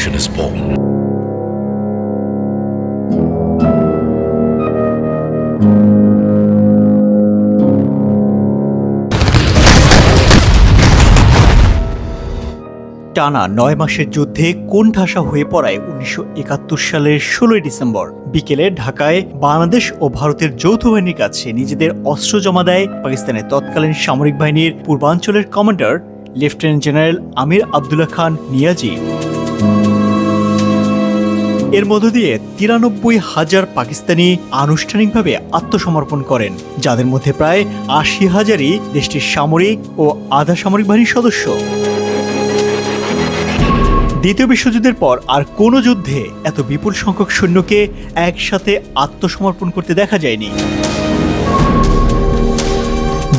nation is born. টানা ৯ মাসের যুদ্ধে কোণঠাসা হয়ে পড়ায় ১৯৭১ সালের ১৬ ডিসেম্বর বিকেলে ঢাকায় বাংলাদেশ ও ভারতের যৌথ বাহিনীর কাছে নিজেদের অস্ত্র জমা দেয় পাকিস্তানের তৎকালীন সামরিক বাহিনীর পূর্বাঞ্চলের কমান্ডার লেফটেন্যান্ট জেনারেল আমির আবদুল্লাহ খান নিয়াজি। এর মধ্য দিয়ে ৯৩,০০০ পাকিস্তানি আনুষ্ঠানিকভাবে আত্মসমর্পণ করেন, যাদের মধ্যে প্রায় ৮০,০০০ই দেশটির সামরিক ও আধা সামরিক বাহিনীর সদস্য। দ্বিতীয় বিশ্বযুদ্ধের পর আর কোনো যুদ্ধে এত বিপুল সংখ্যক সৈন্যকে একসাথে আত্মসমর্পণ করতে দেখা যায়নি।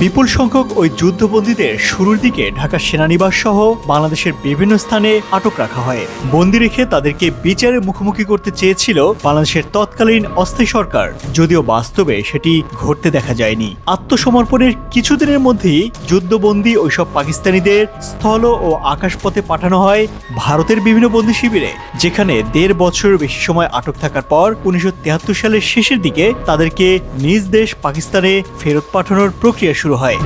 বিপুল সংখ্যক ওই যুদ্ধবন্দীদের শুরুর দিকে ঢাকা সেনানিবাস সহ বাংলাদেশের বিভিন্ন স্থানে আটক রাখা হয়। বন্দী রেখে তাদেরকে বিচারের মুখোমুখি করতে চেয়েছিল বাংলাদেশের তৎকালীন অস্থায়ী সরকার, যদিও বাস্তবে সেটি ঘটতে দেখা যায়নি। আত্মসমর্পণের কিছুদিনের মধ্যেই যুদ্ধবন্দী ওইসব পাকিস্তানিদের স্থল ও আকাশপথে পাঠানো হয় ভারতের বিভিন্ন বন্দী শিবিরে, যেখানে ১.৫ বছরের বেশি সময় আটক থাকার পর ১৯৭৩ সালের শেষের দিকে তাদেরকে নিজ দেশ পাকিস্তানে ফেরত পাঠানোর প্রক্রিয়া শুরু হয়।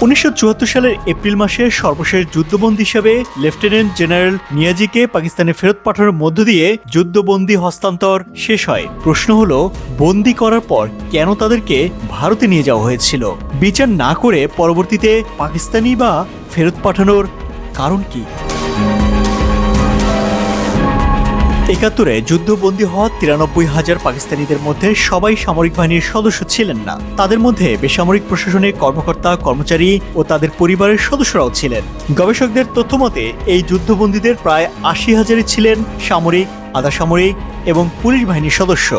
১৯৭৪ সালের এপ্রিল মাসে সর্বশেষ যুদ্ধবন্দী হিসেবে লেফটেন্যান্ট জেনারেল নিয়াজিকে পাকিস্তানে ফেরত পাঠানোর মধ্য দিয়ে যুদ্ধবন্দী হস্তান্তর শেষ হয়। প্রশ্ন হলো, বন্দী করার পর কেন তাদেরকে ভারতে নিয়ে যাওয়া হয়েছিল? বিচার না করে পরবর্তীতে পাকিস্তানি বা ফেরত পাঠানোর কারণ কি? ৭১-এ যুদ্ধবন্দী হওয়া ৯৩,০০০ পাকিস্তানিদের মধ্যে সবাই সামরিক বাহিনীর সদস্য ছিলেন না। তাদের মধ্যে বেসামরিক প্রশাসনের কর্মকর্তা, কর্মচারী ও তাদের পরিবারের সদস্যরাও ছিলেন। গবেষকদের তথ্যমতে এই যুদ্ধবন্দীদের প্রায় ৮০,০০০ ছিলেন সামরিক, আধা সামরিক এবং পুলিশ বাহিনীর সদস্য।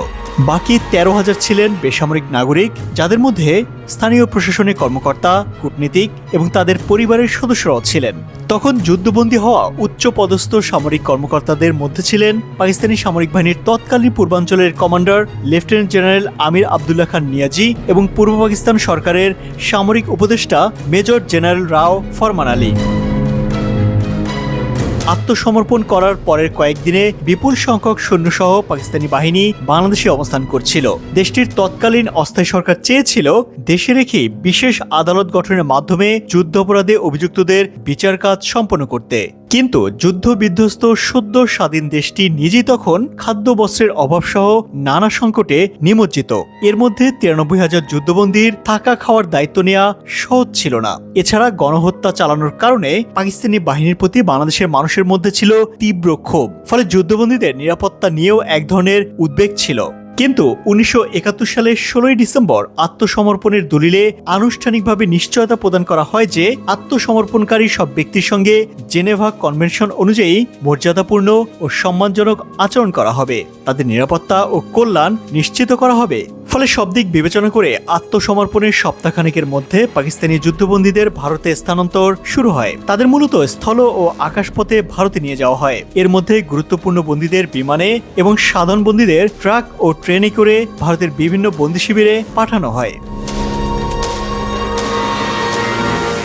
বাকি ১৩,০০০ ছিলেন বেসামরিক নাগরিক, যাদের মধ্যে স্থানীয় প্রশাসনের কর্মকর্তা, কূটনীতিক এবং তাদের পরিবারের সদস্যরাও ছিলেন। তখন যুদ্ধবন্দী হওয়া উচ্চপদস্থ সামরিক কর্মকর্তাদের মধ্যে ছিলেন পাকিস্তানি সামরিক বাহিনীর তৎকালীন পূর্বাঞ্চলের কমান্ডার লেফটেন্যান্ট জেনারেল আমির আবদুল্লাহ খান নিয়াজি এবং পূর্ব পাকিস্তান সরকারের সামরিক উপদেষ্টা মেজর জেনারেল রাও ফরমান আলী। আত্মসমর্পণ করার পরের কয়েকদিনে বিপুল সংখ্যক সৈন্যসহ পাকিস্তানি বাহিনী বাংলাদেশে অবস্থান করছিল। দেশটির তৎকালীন অস্থায়ী সরকার চেয়েছিল দেশে রেখে বিশেষ আদালত গঠনের মাধ্যমে যুদ্ধাপরাধে অভিযুক্তদের বিচার কাজ সম্পন্ন করতে। কিন্তু যুদ্ধ বিধ্বস্ত সদ্য স্বাধীন দেশটি নিজেই তখন খাদ্য বস্ত্রের অভাবসহ নানা সংকটে নিমজ্জিত। এর মধ্যে ৯৩,০০০ যুদ্ধবন্দীর থাকা খাওয়ার দায়িত্ব নেওয়া সহজ ছিল না। এছাড়া গণহত্যা চালানোর কারণে পাকিস্তানি বাহিনীর প্রতি বাংলাদেশের মানুষের মধ্যে ছিল তীব্র ক্ষোভ। ফলে যুদ্ধবন্দীদের নিরাপত্তা নিয়েও এক ধরনের উদ্বেগ ছিল। কিন্তু ১৯৭১ সালের ১৬ ডিসেম্বর আত্মসমর্পণের দলিলে আনুষ্ঠানিকভাবে নিশ্চয়তা প্রদান করা হয় যে আত্মসমর্পণকারী সব ব্যক্তির সঙ্গে জেনেভা কনভেনশন অনুযায়ী মর্যাদাপূর্ণ ও সম্মানজনক আচরণ করা হবে, তাদের নিরাপত্তা ও কল্যাণ নিশ্চিত করা হবে। ফলে সব দিক বিবেচনা করে আত্মসমর্পণের সপ্তাহখানেকের মধ্যে পাকিস্তানি যুদ্ধবন্দীদের ভারতে স্থানান্তর শুরু হয়। তাদের মূলত স্থল ও আকাশপথে ভারতে নিয়ে যাওয়া হয়। এর মধ্যে গুরুত্বপূর্ণ বন্দীদের বিমানে এবং সাধারণ বন্দীদের ট্রাক ও ট্রেনে করে ভারতের বিভিন্ন বন্দী শিবিরে পাঠানো হয়।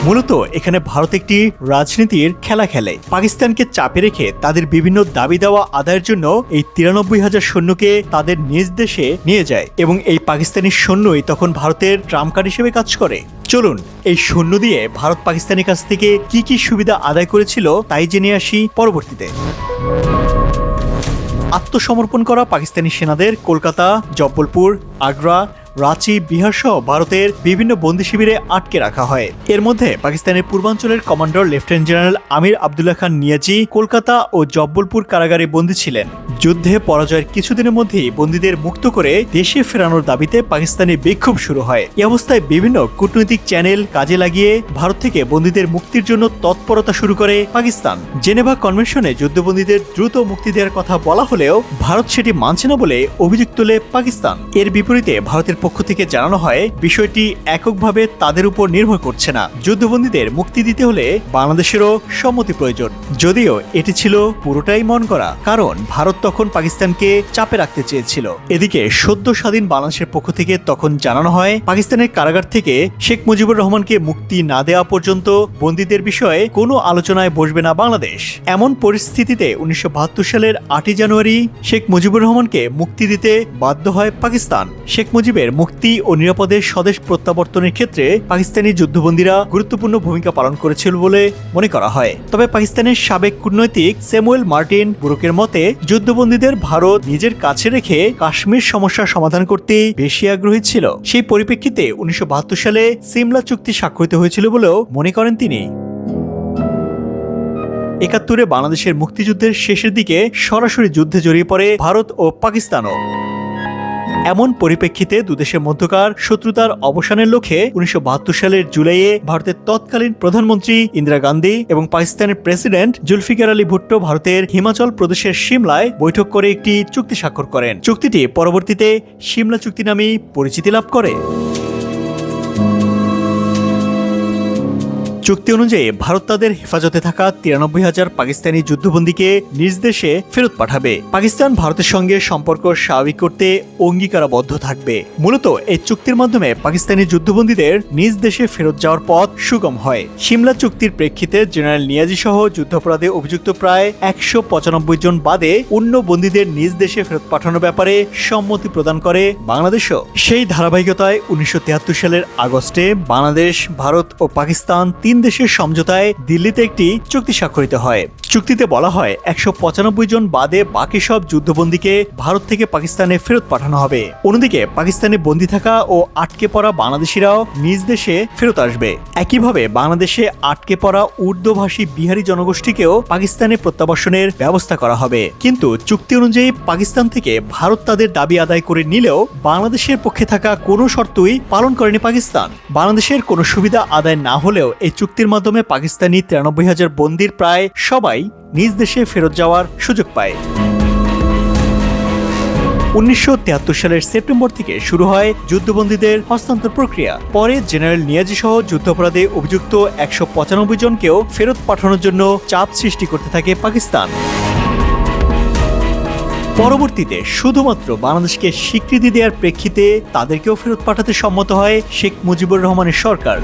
মূলত এখানে ভারত একটি রাজনীতির খেলা খেলে। পাকিস্তানকে চাপে রেখে তাদের বিভিন্ন দাবি দেওয়া আদায়ের জন্য এই ৯৩,০০০ সৈন্যকে তাদের নিজ দেশে নিয়ে যায় এবং এই পাকিস্তানি সৈন্যই তখন ভারতের ট্রাম্প কার্ড হিসেবে কাজ করে। চলুন এই সৈন্য দিয়ে ভারত পাকিস্তানের কাছ থেকে কি কি সুবিধা আদায় করেছিল তাই জেনে আসি পরবর্তীতে। আত্মসমর্পণ করা পাকিস্তানি সেনাদের কলকাতা, জব্বলপুর, আগ্রা, রাঁচি, বিহার সহ ভারতের বিভিন্ন বন্দী শিবিরে আটকে রাখা হয়। এর মধ্যে পাকিস্তানের পূর্বাঞ্চলের কমান্ডার লেফটেন্যান্ট জেনারেল আমির আবদুল্লাহ খান নিয়াজি কলকাতা ও জব্বলপুর কারাগারে বন্দী ছিলেন। যুদ্ধে পরাজয়ের কিছুদিনের মধ্যেই বন্দীদের মুক্ত করে দেশে ফেরানোর দাবিতে পাকিস্তানে বিক্ষোভ শুরু হয়। এই অবস্থায় বিভিন্ন কূটনৈতিক চ্যানেল কাজে লাগিয়ে ভারত থেকে বন্দীদের মুক্তির জন্য তৎপরতা শুরু করে পাকিস্তান। জেনেভা কনভেনশনে যুদ্ধবন্দীদের দ্রুত মুক্তি দেওয়ার কথা বলা হলেও ভারত সেটি মানছে না বলে অভিযোগ তোলে পাকিস্তান। এর বিপরীতে ভারতের পক্ষ থেকে জানানো হয় বিষয়টি এককভাবে তাদের উপর নির্ভর করছে না। যুদ্ধবন্দীদের মুক্তি দিতে হলে বাংলাদেশেরও সম্মতি প্রয়োজন, যদিও এটি ছিল পুরোটাই মন করা, কারণ ভারত তখন পাকিস্তানকে চাপে রাখতে চেয়েছিল। এদিকে সদ্য স্বাধীন বাংলাদেশের পক্ষ থেকে তখন জানানো হয়, পাকিস্তানের কারাগার থেকে শেখ মুজিবুর রহমানকে মুক্তি না দেওয়া পর্যন্ত বন্দীদের বিষয়ে কোনো আলোচনায় বসবে না বাংলাদেশ। এমন পরিস্থিতিতে 1972 সালের 8 জানুয়ারি শেখ মুজিবুর রহমানকে মুক্তি দিতে বাধ্য হয় পাকিস্তান। শেখ মুজিবের মুক্তি ও নিরাপদে স্বদেশ প্রত্যাবর্তনের ক্ষেত্রে পাকিস্তানি যুদ্ধবন্দীরা গুরুত্বপূর্ণ ভূমিকা পালন করেছিল বলে মনে করা হয়। তবে পাকিস্তানের সাবেক কূটনৈতিক স্যামুয়েল মার্টিন বুরুকের মতে, যুদ্ধবন্দীদের ভারত নিজের কাছে রেখে কাশ্মীর সমস্যার সমাধান করতে বেশি আগ্রহী ছিল। সেই পরিপ্রেক্ষিতে 1972 সালে সিমলা চুক্তি স্বাক্ষরিত হয়েছিল বলেও মনে করেন তিনি। 71-এ বাংলাদেশের মুক্তিযুদ্ধের শেষের দিকে সরাসরি যুদ্ধে জড়িয়ে পড়ে ভারত ও পাকিস্তানও। এমন পরিপ্রেক্ষিতে দুদেশের মধ্যকার শত্রুতার অবসানের লক্ষ্যে 1972 সালের জুলাইয়ে ভারতের তৎকালীন প্রধানমন্ত্রী ইন্দিরা গান্ধী এবং পাকিস্তানের প্রেসিডেন্ট জুলফিকার আলী ভুট্টো ভারতের হিমাচল প্রদেশের সিমলায় বৈঠক করে একটি চুক্তি স্বাক্ষর করেন। চুক্তিটি পরবর্তীতে সিমলা চুক্তি নামে পরিচিতি লাভ করে। চুক্তি অনুযায়ী ভারত তাদের হেফাজতে থাকা 93,000 পাকিস্তানি যুদ্ধবন্দীকে নিজ দেশে ফেরত পাঠাবে। পাকিস্তান ভারতের সঙ্গে সম্পর্ক স্বাভাবিক করতে অঙ্গীকারাবদ্ধ থাকবে। মূলত এই চুক্তির মাধ্যমে পাকিস্তানি যুদ্ধবন্দীদের নিজ দেশে ফেরত যাওয়ার পথ সুগম হয়। সিমলা চুক্তির প্রেক্ষিতে জেনারেল নিয়াজি সহ যুদ্ধাপরাধে অভিযুক্ত প্রায় 195 জন বাদে অন্য বন্দীদের নিজ দেশে ফেরত পাঠানোর ব্যাপারে সম্মতি প্রদান করে বাংলাদেশও। সেই ধারাবাহিকতায় 1973 সালের আগস্টে বাংলাদেশ, ভারত ও পাকিস্তান তিন দেশের সমঝোতায় দিল্লিতে একটি চুক্তি স্বাক্ষরিত হয়। চুক্তিতে বলা হয় 195 জন বাদে বাকি সব যুদ্ধবন্দীকে ভারত থেকে পাকিস্তানে ফেরত পাঠানো হবে। অন্যদিকে পাকিস্তানে বন্দী থাকা ও আটকে পড়া বাংলাদেশিরাও নিজ দেশে ফেরত আসবে। একইভাবে বাংলাদেশে আটকে পড়া উর্দুভাষী বিহারি জনগোষ্ঠীকেও পাকিস্তানে প্রত্যাবাসনের ব্যবস্থা করা হবে। কিন্তু চুক্তি অনুযায়ী পাকিস্তান থেকে ভারত তাদের দাবি আদায় করে নিলেও বাংলাদেশের পক্ষে থাকা কোনো শর্তই পালন করেনি পাকিস্তান। বাংলাদেশের কোনো সুবিধা আদায় না হলেও এই চুক্তির মাধ্যমে পাকিস্তানি 93,000 বন্দীর প্রায় সবাই নিজ দেশে ফেরত যাওয়ার সুযোগ পায়। 1973 সালের সেপ্টেম্বর থেকে শুরু হয় যুদ্ধবন্দীদের হস্তান্তর প্রক্রিয়া। পরে জেনারেল নিয়াজি সহ যুদ্ধাপরাধে অভিযুক্ত 195 জনকেও ফেরত পাঠানোর জন্য চাপ সৃষ্টি করতে থাকে পাকিস্তান। পরবর্তীতে শুধুমাত্র বাংলাদেশকে স্বীকৃতি দেওয়ার প্রেক্ষিতে তাদেরকেও ফেরত পাঠাতে সম্মত হয় শেখ মুজিবুর রহমানের সরকার।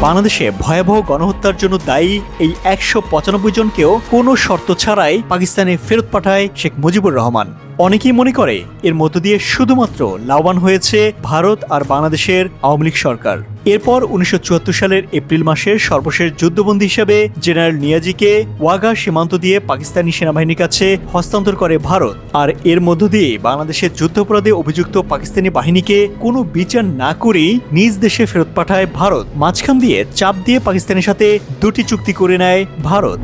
বাংলাদেশে ভয়াবহ গণহত্যার জন্য দায়ী এই 195 জনকেও কোনো শর্ত ছাড়াই পাকিস্তানে ফেরত পাঠায় শেখ মুজিবুর রহমান। অনেকেই মনে করে এর মধ্য দিয়ে শুধুমাত্র লাভবান হয়েছে ভারত আর বাংলাদেশের আওয়ামী লীগ সরকার। এরপর 1974 সালের এপ্রিল মাসে সর্বশেষ যুদ্ধবন্দী হিসেবে জেনারেল নিয়াজিকে ওয়াঘা সীমান্ত দিয়ে পাকিস্তানি সেনাবাহিনীর কাছে হস্তান্তর করে ভারত। আর এর মধ্য দিয়ে বাংলাদেশের যুদ্ধাপরাধে অভিযুক্ত পাকিস্তানি বাহিনীকে কোনো বিচার না করেই নিজ দেশে ফেরত পাঠায় ভারত। মাঝখান দিয়ে চাপ দিয়ে পাকিস্তানের সাথে দুটি চুক্তি করে নেয় ভারত।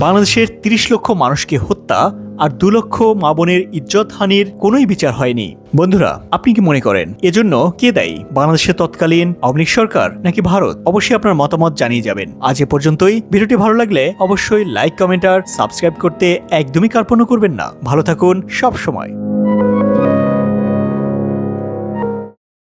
বাংলাদেশের 30 লক্ষ মানুষকে হত্যা আর 2 লক্ষ মা বোনের ইজ্জত হানির কোনোই বিচার হয়নি। বন্ধুরা, আপনি কি মনে করেন এজন্য কে দায়ী? বাংলাদেশের তৎকালীন আওয়ামী লীগ সরকার নাকি ভারত? অবশ্যই আপনার মতামত জানিয়ে যাবেন। আজ এ পর্যন্তই। ভিডিওটি ভালো লাগলে অবশ্যই লাইক, কমেন্ট আর সাবস্ক্রাইব করতে একদমই কার্পণ্য করবেন না। ভালো থাকুন সব সময়।